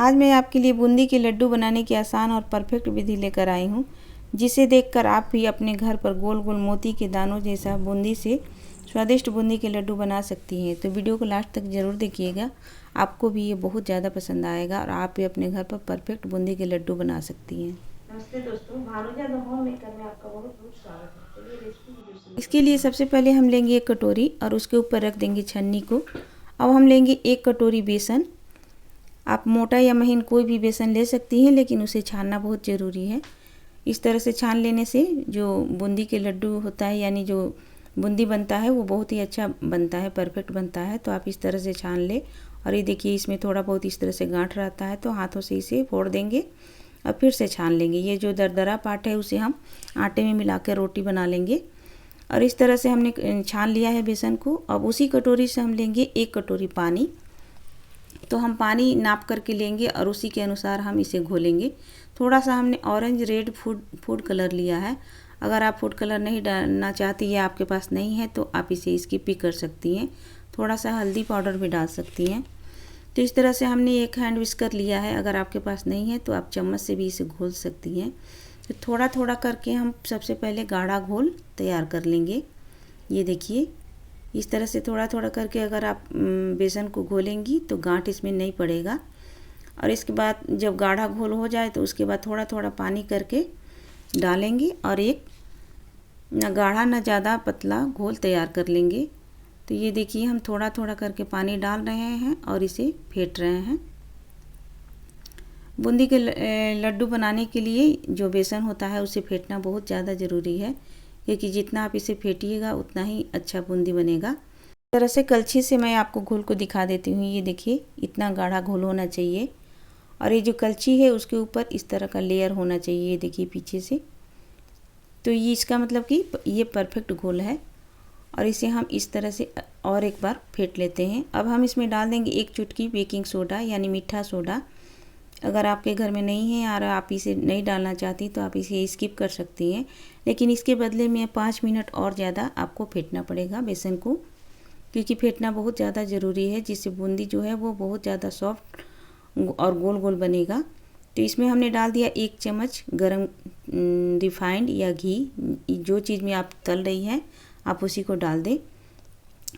आज मैं आपके लिए बूंदी के लड्डू बनाने की आसान और परफेक्ट विधि लेकर आई हूँ, जिसे देखकर आप भी अपने घर पर गोल गोल मोती के दानों जैसा बूंदी से स्वादिष्ट बूंदी के लड्डू बना सकती हैं। तो वीडियो को लास्ट तक ज़रूर देखिएगा, आपको भी ये बहुत ज़्यादा पसंद आएगा और आप भी अपने घर पर परफेक्ट बूंदी के लड्डू बना सकती हैं। नमस्ते दोस्तों, भानुजा द होम मेकर में आपका बहुत बहुत स्वागत है। चलिए रेसिपी वीडियो शुरू। इसके लिए सबसे पहले हम लेंगे एक कटोरी और उसके ऊपर रख देंगे छन्नी को। अब हम लेंगे एक कटोरी बेसन। आप मोटा या महीन कोई भी बेसन ले सकती हैं, लेकिन उसे छानना बहुत ज़रूरी है। इस तरह से छान लेने से जो बूंदी के लड्डू होता है, यानी जो बूंदी बनता है, वो बहुत ही अच्छा बनता है, परफेक्ट बनता है। तो आप इस तरह से छान ले। और ये देखिए, इसमें थोड़ा बहुत इस तरह से गांठ रहता है, तो हाथों से इसे फोड़ देंगे और फिर से छान लेंगे। ये जो दरदरा पार्ट है उसे हम आटे में मिलाकर रोटी बना लेंगे। और इस तरह से हमने छान लिया है बेसन को। अब उसी कटोरी से हम लेंगे एक कटोरी पानी। तो हम पानी नाप करके लेंगे और उसी के अनुसार हम इसे घोलेंगे। थोड़ा सा हमने ऑरेंज रेड फूड कलर लिया है। अगर आप फूड कलर नहीं डालना चाहती या आपके पास नहीं है तो आप इसे स्किप भी कर सकती हैं। थोड़ा सा हल्दी पाउडर भी डाल सकती हैं। तो इस तरह से हमने एक हैंड विस्कर लिया है। अगर आपके पास नहीं है तो आप चम्मच से भी इसे घोल सकती हैं। तो थोड़ा थोड़ा करके हम सबसे पहले गाढ़ा घोल तैयार कर लेंगे। ये देखिए, इस तरह से थोड़ा थोड़ा करके अगर आप बेसन को घोलेंगी तो गांठ इसमें नहीं पड़ेगा। और इसके बाद जब गाढ़ा घोल हो जाए तो उसके बाद थोड़ा थोड़ा पानी करके डालेंगे और एक न गाढ़ा न ज़्यादा पतला घोल तैयार कर लेंगे। तो ये देखिए, हम थोड़ा थोड़ा करके पानी डाल रहे हैं और इसे फेंट रहे हैं। बूंदी के लड्डू बनाने के लिए जो बेसन होता है उसे फेंटना बहुत ज़्यादा ज़रूरी है, क्योंकि जितना आप इसे फेंटिएगा उतना ही अच्छा बूंदी बनेगा। इस तरह से कलछी से मैं आपको घोल को दिखा देती हूँ। ये देखिए, इतना गाढ़ा घोल होना चाहिए और ये जो कलछी है उसके ऊपर इस तरह का लेयर होना चाहिए। ये देखिए पीछे से। तो ये इसका मतलब कि ये परफेक्ट घोल है। और इसे हम इस तरह से और एक बार फेंट लेते हैं। अब हम इसमें डाल देंगे एक चुटकी बेकिंग सोडा, यानी मीठा सोडा। अगर आपके घर में नहीं है और आप इसे नहीं डालना चाहती तो आप इसे स्किप कर सकती हैं, लेकिन इसके बदले में 5 मिनट और ज़्यादा आपको फेंटना पड़ेगा बेसन को, क्योंकि फेंटना बहुत ज़्यादा ज़रूरी है, जिससे बूंदी जो है वो बहुत ज़्यादा सॉफ्ट और गोल गोल बनेगा। तो इसमें हमने डाल दिया 1 चम्मच गरम रिफाइंड या घी। जो चीज़ में आप तल रही हैं आप उसी को डाल दें।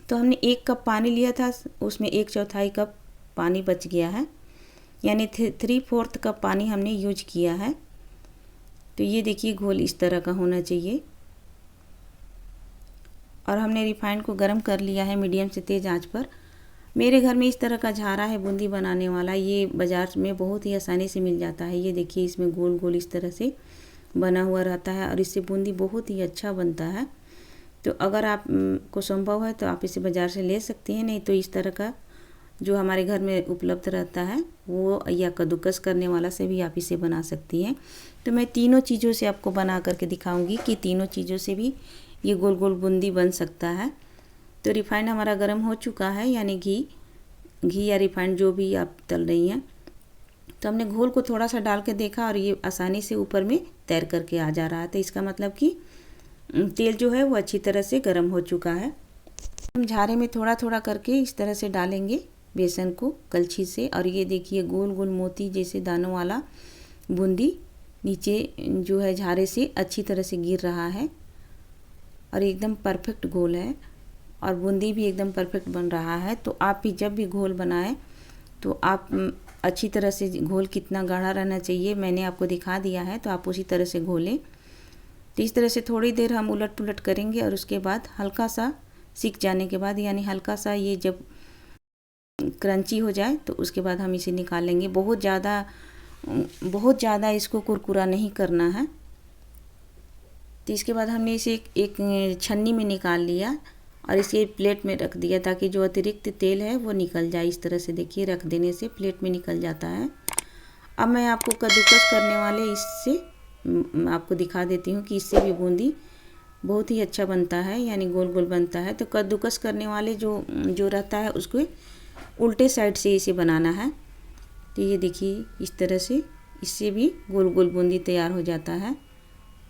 तो हमने 1 कप पानी लिया था, उसमें 1/4 कप पानी बच गया है, यानी 3/4 कप पानी हमने यूज किया है। तो ये देखिए, घोल इस तरह का होना चाहिए। और हमने रिफाइंड को गर्म कर लिया है मीडियम से तेज़ आंच पर। मेरे घर में इस तरह का झारा है बूंदी बनाने वाला, ये बाज़ार में बहुत ही आसानी से मिल जाता है। ये देखिए, इसमें गोल गोल इस तरह से बना हुआ रहता है और इससे बूंदी बहुत ही अच्छा बनता है। तो अगर आप को संभव है तो आप इसे बाज़ार से ले सकती हैं, नहीं तो इस तरह का जो हमारे घर में उपलब्ध रहता है वो, या कद्दूकस करने वाला से भी आप इसे बना सकती हैं। तो मैं तीनों चीज़ों से आपको बना करके दिखाऊंगी कि तीनों चीज़ों से भी ये गोल गोल बूंदी बन सकता है। तो रिफाइंड हमारा गर्म हो चुका है, यानी घी या रिफाइंड जो भी आप तल रही हैं। तो हमने घोल को थोड़ा सा डाल के देखा और ये आसानी से ऊपर में तैर करके आ जा रहा है। तो इसका मतलब कि तेल जो है वो अच्छी तरह से गर्म हो चुका है। हम झारे में थोड़ा थोड़ा करके इस तरह से डालेंगे बेसन को कलछी से। और ये देखिए, गोल गोल मोती जैसे दानों वाला बूंदी नीचे जो है झारे से अच्छी तरह से गिर रहा है और एकदम परफेक्ट घोल है और बूंदी भी एकदम परफेक्ट बन रहा है। तो आप भी जब भी घोल बनाएं तो आप अच्छी तरह से, घोल कितना गाढ़ा रहना चाहिए मैंने आपको दिखा दिया है, तो आप उसी तरह से घोलें। तो इस तरह से थोड़ी देर हम उलट पुलट करेंगे और उसके बाद हल्का सा सिक जाने के बाद, यानी हल्का सा ये जब क्रंची हो जाए तो उसके बाद हम इसे निकालेंगे। बहुत ज़्यादा इसको कुरकुरा नहीं करना है। तो इसके बाद हमने इसे एक छन्नी में निकाल लिया और इसे प्लेट में रख दिया, ताकि जो अतिरिक्त तेल है वो निकल जाए। इस तरह से देखिए, रख देने से प्लेट में निकल जाता है। अब मैं आपको कद्दूकस करने वाले इससे आपको दिखा देती हूँ कि इससे भी बूंदी बहुत ही अच्छा बनता है, यानी गोल गोल बनता है। तो कद्दूकस करने वाले जो रहता है उसको उल्टे साइड से इसे बनाना है। तो ये देखिए, इस तरह से इससे भी गोल गोल बूंदी तैयार हो जाता है।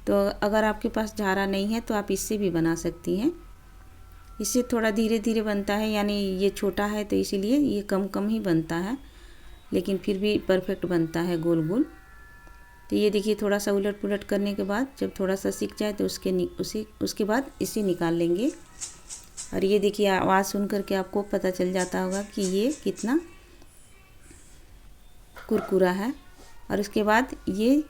तो अगर आपके पास झारा नहीं है तो आप इससे भी बना सकती हैं। इससे थोड़ा धीरे धीरे बनता है, यानी ये छोटा है तो इसीलिए ये कम कम ही बनता है। लेकिन फिर भी परफेक्ट बनता है गोल गोल। तो ये देखिए थोड़ा सा उलट पुलट करने के बाद जब थोड़ा सा सिक जाए तो उसके बाद इसे निकाल लेंगे। और ये देखिए आवाज़ सुन करके आपको पता चल जाता होगा कि ये कितना कुरकुरा है। और उसके बाद ये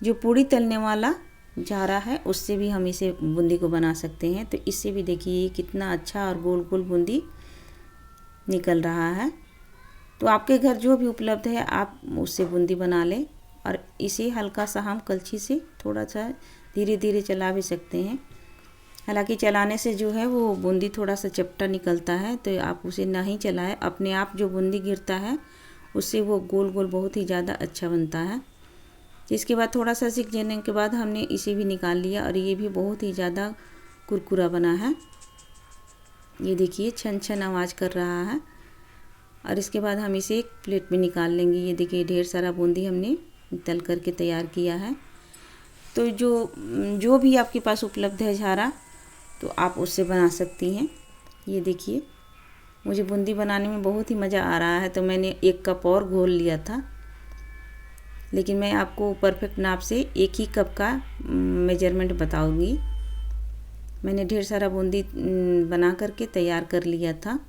जो पूड़ी तलने वाला झारा है उससे भी हम इसे बूंदी को बना सकते हैं। तो इससे भी देखिए कितना अच्छा और गोल गोल बूंदी निकल रहा है। तो आपके घर जो भी उपलब्ध है आप उससे बूंदी बना लें। और इसे हल्का सा हम कलछी से थोड़ा सा धीरे धीरे चला भी सकते हैं। हालांकि चलाने से जो है वो बूंदी थोड़ा सा चपटा निकलता है, तो आप उसे ना ही चलाएं। अपने आप जो बूंदी गिरता है उससे वो गोल गोल बहुत ही ज़्यादा अच्छा बनता है। इसके बाद थोड़ा सा सीख जाने के बाद हमने इसे भी निकाल लिया और ये भी बहुत ही ज़्यादा कुरकुरा बना है। ये देखिए छन छन आवाज़ कर रहा है। और इसके बाद हम इसे एक प्लेट में निकाल लेंगे। ये देखिए ढेर सारा बूंदी हमने तल करके तैयार किया है। तो जो भी आपके पास उपलब्ध है झारा तो आप उससे बना सकती हैं। ये देखिए मुझे बूंदी बनाने में बहुत ही मज़ा आ रहा है, तो मैंने 1 कप और घोल लिया था। लेकिन मैं आपको परफेक्ट नाप से 1 ही कप का मेजरमेंट बताऊंगी। मैंने ढेर सारा बूंदी बना करके तैयार कर लिया था।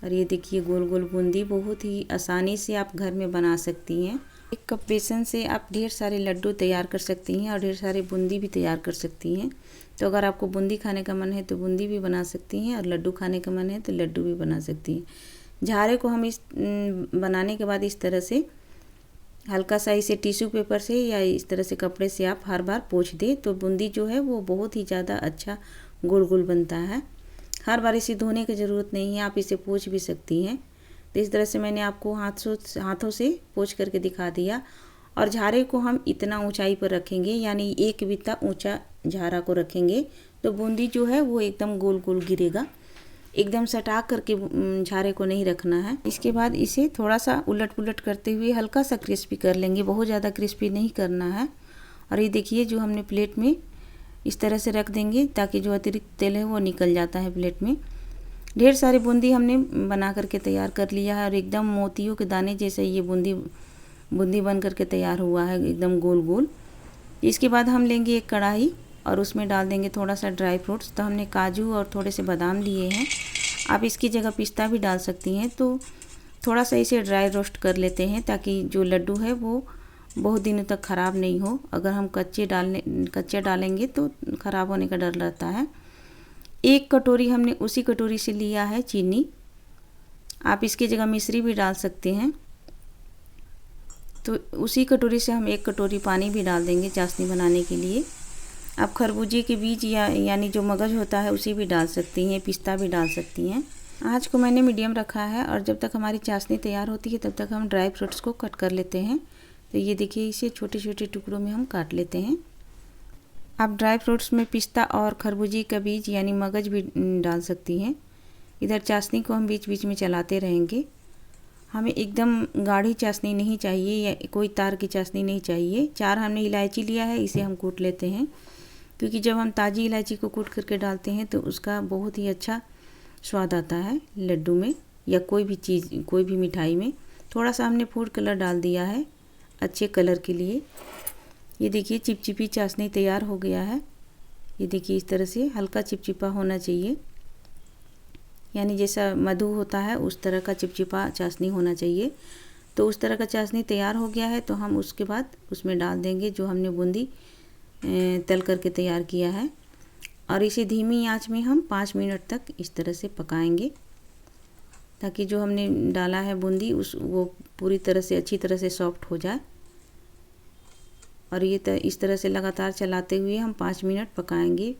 और ये देखिए गोल गोल बूंदी बहुत ही आसानी से आप घर में बना सकती हैं। 1 कप बेसन से आप ढेर सारे लड्डू तैयार कर सकती हैं और ढेर सारे बूंदी भी तैयार कर सकती हैं। तो अगर आपको बूंदी खाने का मन है तो बूंदी भी बना सकती हैं और लड्डू खाने का मन है तो लड्डू भी बना सकती हैं। झारे को हम इस बनाने के बाद इस तरह से हल्का सा इसे टिश्यू पेपर से या इस तरह से कपड़े से आप हर बार पोंछ दें तो बूंदी जो है वो बहुत ही ज़्यादा अच्छा गोल गोल बनता है। हर बार इसे धोने की ज़रूरत नहीं है, आप इसे पोंछ भी सकती हैं। तो इस तरह से मैंने आपको हाथों से पोंछ करके दिखा दिया। और झारे को हम इतना ऊंचाई पर रखेंगे, यानी 1 बित्ता ऊंचा झारा को रखेंगे तो बूंदी जो है वो एकदम गोल गोल गिरेगा। एकदम सटा करके झारे को नहीं रखना है। इसके बाद इसे थोड़ा सा उलट पुलट करते हुए हल्का सा क्रिस्पी कर लेंगे, बहुत ज़्यादा क्रिस्पी नहीं करना है। और ये देखिए जो हमने प्लेट में इस तरह से रख देंगे ताकि जो अतिरिक्त तेल है वो निकल जाता है प्लेट में। ढेर सारी बूंदी हमने बना करके तैयार कर लिया है और एकदम मोतियों के दाने जैसे ये बूंदी बन करके तैयार हुआ है एकदम गोल गोल। इसके बाद हम लेंगे एक कढ़ाई और उसमें डाल देंगे थोड़ा सा ड्राई फ्रूट्स। तो हमने काजू और थोड़े से बादाम लिए हैं, आप इसकी जगह पिस्ता भी डाल सकती हैं। तो थोड़ा सा इसे ड्राई रोस्ट कर लेते हैं ताकि जो लड्डू है वो बहुत दिनों तक ख़राब नहीं हो। अगर हम कच्चे डालेंगे तो ख़राब होने का डर रहता है। 1 कटोरी हमने उसी कटोरी से लिया है चीनी, आप इसकी जगह मिश्री भी डाल सकते हैं। तो उसी कटोरी से हम 1 कटोरी पानी भी डाल देंगे चाशनी बनाने के लिए। आप खरबूजे के बीज यानी जो मगज होता है उसे भी डाल सकती हैं, पिस्ता भी डाल सकती हैं। आँच को मैंने मीडियम रखा है और जब तक हमारी चाशनी तैयार होती है तब तक हम ड्राई फ्रूट्स को कट कर लेते हैं। तो ये देखिए इसे छोटे छोटे टुकड़ों में हम काट लेते हैं। आप ड्राई फ्रूट्स में पिस्ता और खरबूजे का बीज यानी मगज भी डाल सकती हैं। इधर चाशनी को हम बीच बीच में चलाते रहेंगे। हमें एकदम गाढ़ी चाशनी नहीं चाहिए या कोई तार की चाशनी नहीं चाहिए। 4 हमने इलायची लिया है, इसे हम कूट लेते हैं क्योंकि जब हम ताज़ी इलायची को कूट करके डालते हैं तो उसका बहुत ही अच्छा स्वाद आता है लड्डू में या कोई भी मिठाई में। थोड़ा सा हमने फूड कलर डाल दिया है अच्छे कलर के लिए। ये देखिए चिपचिपी चाशनी तैयार हो गया है। ये देखिए इस तरह से हल्का चिपचिपा होना चाहिए, यानी जैसा मधु होता है उस तरह का चिपचिपा चाशनी होना चाहिए। तो उस तरह का चाशनी तैयार हो गया है तो हम उसके बाद उसमें डाल देंगे जो हमने बूंदी तल करके तैयार किया है। और इसे धीमी आंच में हम 5 मिनट तक इस तरह से पकाएंगे ताकि जो हमने डाला है बूंदी वो पूरी तरह से अच्छी तरह से सॉफ्ट हो जाए। और ये इस तरह से लगातार चलाते हुए हम 5 मिनट पकाएंगे।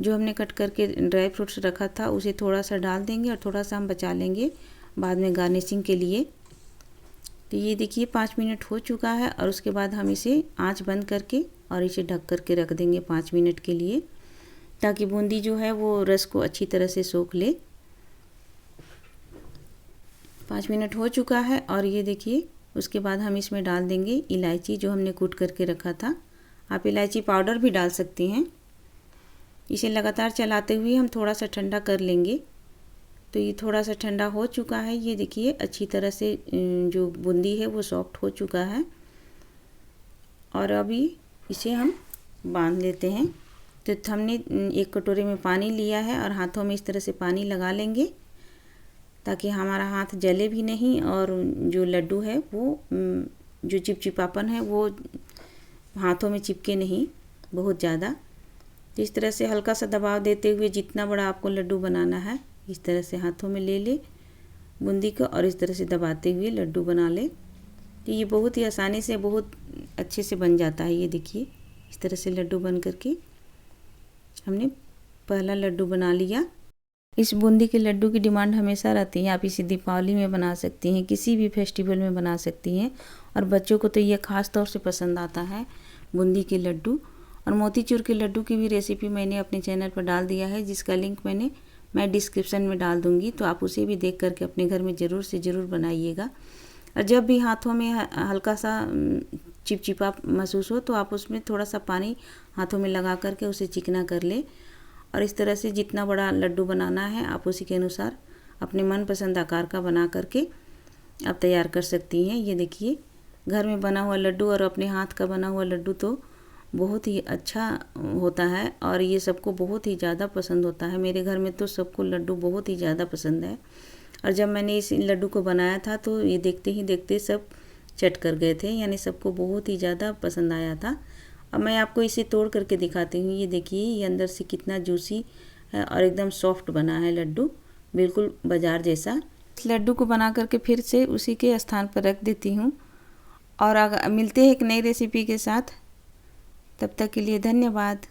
जो हमने कट करके ड्राई फ्रूट्स रखा था उसे थोड़ा सा डाल देंगे और थोड़ा सा हम बचा लेंगे बाद में गार्निशिंग के लिए। तो ये देखिए 5 मिनट हो चुका है और उसके बाद हम इसे आंच बंद करके और इसे ढक करके रख देंगे 5 मिनट के लिए ताकि बूंदी जो है वो रस को अच्छी तरह से सोख ले। 5 मिनट हो चुका है और ये देखिए उसके बाद हम इसमें डाल देंगे इलायची जो हमने कूट करके रखा था। आप इलायची पाउडर भी डाल सकती हैं। इसे लगातार चलाते हुए हम थोड़ा सा ठंडा कर लेंगे तो ये थोड़ा सा ठंडा हो चुका है। ये देखिए अच्छी तरह से जो बूंदी है वो सॉफ्ट हो चुका है। और अभी इसे हम बांध लेते हैं। तो हमने एक कटोरे में पानी लिया है और हाथों में इस तरह से पानी लगा लेंगे ताकि हमारा हाथ जले भी नहीं और जो लड्डू है वो जो चिपचिपापन है वो हाथों में चिपके नहीं बहुत ज़्यादा। तो इस तरह से हल्का सा दबाव देते हुए जितना बड़ा आपको लड्डू बनाना है इस तरह से हाथों में ले ले बूंदी को और इस तरह से दबाते हुए लड्डू बना ले। तो ये बहुत ही आसानी से बहुत अच्छे से बन जाता है। ये देखिए इस तरह से लड्डू बन करके हमने पहला लड्डू बना लिया। इस बूंदी के लड्डू की डिमांड हमेशा रहती है। आप इसे दीपावली में बना सकती हैं, किसी भी फेस्टिवल में बना सकती हैं और बच्चों को तो ये ख़ास तौर से पसंद आता है बूंदी के लड्डू। और मोतीचूर के लड्डू की भी रेसिपी मैंने अपने चैनल पर डाल दिया है, जिसका लिंक मैं डिस्क्रिप्शन में डाल दूँगी, तो आप उसे भी देख करके अपने घर में ज़रूर से ज़रूर बनाइएगा। और जब भी हाथों में हल्का सा चिपचिपा महसूस हो तो आप उसमें थोड़ा सा पानी हाथों में लगा करके उसे चिकना कर ले। और इस तरह से जितना बड़ा लड्डू बनाना है आप उसी के अनुसार अपने मनपसंद आकार का बना करके आप तैयार कर सकती हैं। ये देखिए घर में बना हुआ लड्डू और अपने हाथ का बना हुआ लड्डू तो बहुत ही अच्छा होता है और ये सबको बहुत ही ज़्यादा पसंद होता है। मेरे घर में तो सबको लड्डू बहुत ही ज़्यादा पसंद है। और जब मैंने इस लड्डू को बनाया था तो ये देखते ही देखते सब चट कर गए थे, यानी सबको बहुत ही ज़्यादा पसंद आया था। अब मैं आपको इसे तोड़ करके दिखाती हूँ। ये देखिए ये अंदर से कितना जूसी है और एकदम सॉफ्ट बना है लड्डू, बिल्कुल बाज़ार जैसा। इस लड्डू को बना करके फिर से उसी के स्थान पर रख देती हूँ और मिलते हैं एक नई रेसिपी के साथ। तब तक के लिए धन्यवाद।